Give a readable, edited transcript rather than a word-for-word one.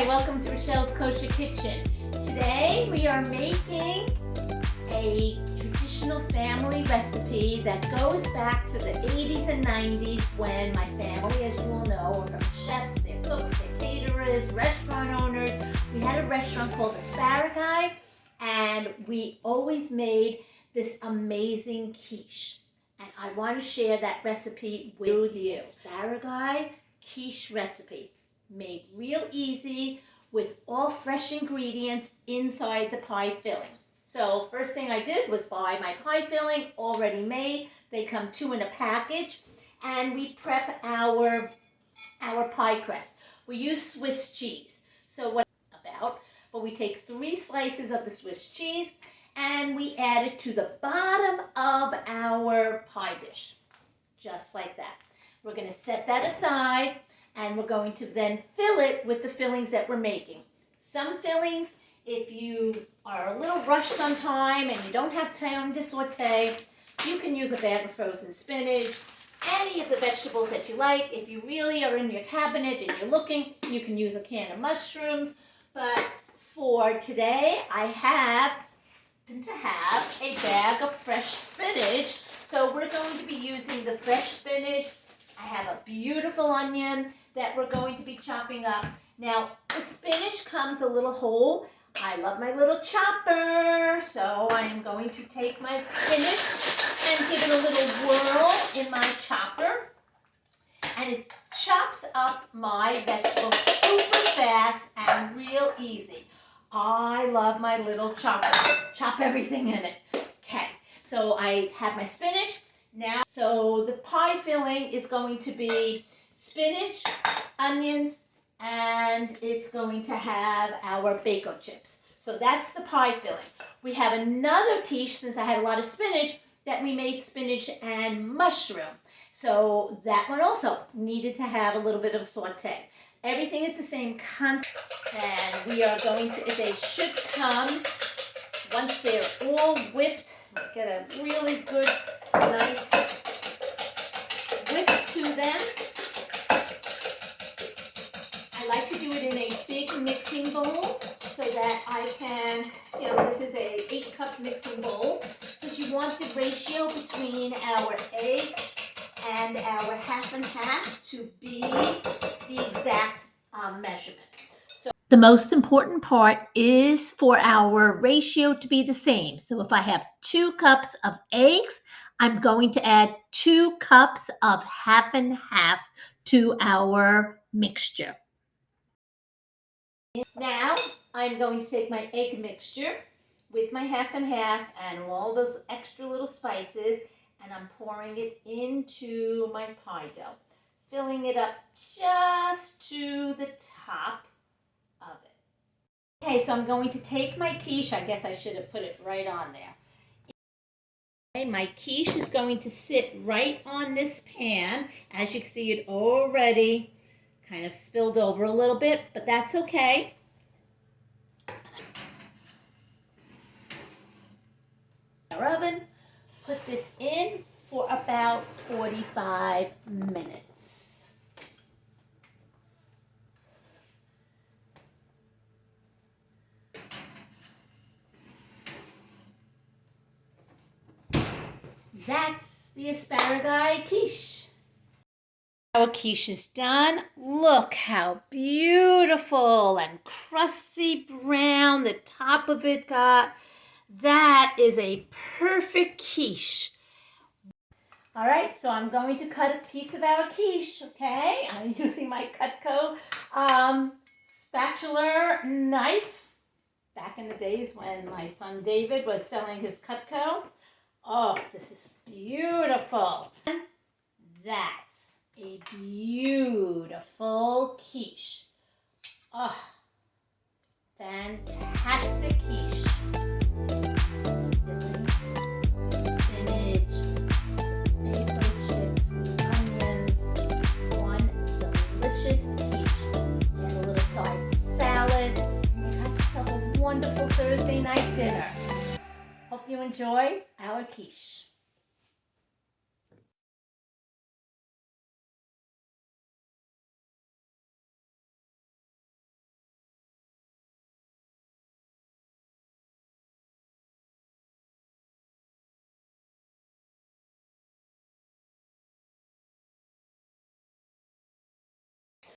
Hi, welcome to Rochelle's Kosher Kitchen. Today we are making a traditional family recipe that goes back to the 80s and 90s when my family, as you all know, are from chefs, they're cooks, they're caterers, restaurant owners. We had a restaurant called Asparagii, and we always made this amazing quiche. And I want to share that recipe with you. Asparagii Quiche recipe. Made real easy with all fresh ingredients inside the pie filling. So first thing I did was buy my pie filling already made. They come 2 in a package, and we prep our pie crust. We use Swiss cheese. So what about? But we take 3 slices of the Swiss cheese and we add it to the bottom of our pie dish, just like that. We're going to set that aside. And we're going to then fill it with the fillings that we're making. Some fillings, if you are a little rushed on time and you don't have time to saute, you can use a bag of frozen spinach, any of the vegetables that you like. If you really are in your cabinet and you're looking, you can use a can of mushrooms. But for today, I happen to have a bag of fresh spinach. So we're going to be using the fresh spinach. I have a beautiful onion that we're going to be chopping up. Now, the spinach comes a little whole. I love my little chopper, so I am going to take my spinach and give it a little whirl in my chopper. And it chops up my vegetables super fast and real easy. I love my little chopper. Chop everything in it. Okay, so I have my spinach. Now, so the pie filling is going to be spinach, onions, and it's going to have our Baco chips. So that's the pie filling. We have another quiche, since I had a lot of spinach, that we made spinach and mushroom. So that one also needed to have a little bit of saute. Everything is the same concept, and we are going to, they should come once they're all whipped. Get a really good, nice whip to them. I like to do it in a big mixing bowl so that I can, this is a 8-cup mixing bowl, because you want the ratio between our eggs and our half and half to be the exact measurement. The most important part is for our ratio to be the same. So if I have 2 cups of eggs, I'm going to add 2 cups of half and half to our mixture. Now I'm going to take my egg mixture with my half and half and all those extra little spices, and I'm pouring it into my pie dough, filling it up just to the top of it. Okay, so I'm going to take my quiche. I guess I should have put it right on there. Okay, my quiche is going to sit right on this pan. As you can see, it already kind of spilled over a little bit, but that's okay. Our oven, put this in for about 45 minutes. That's the Asparagii quiche. Our quiche is done. Look how beautiful and crusty brown the top of it got. That is a perfect quiche. All right, so I'm going to cut a piece of our quiche, okay? I'm using my Cutco spatula knife. Back in the days when my son David was selling his Cutco. Oh, this is beautiful. That's a beautiful quiche. Oh, fantastic quiche. Spinach, Baco chips, onions, one delicious quiche. And a little side salad. You got yourself a wonderful Thursday night dinner. Hope you enjoy our quiche.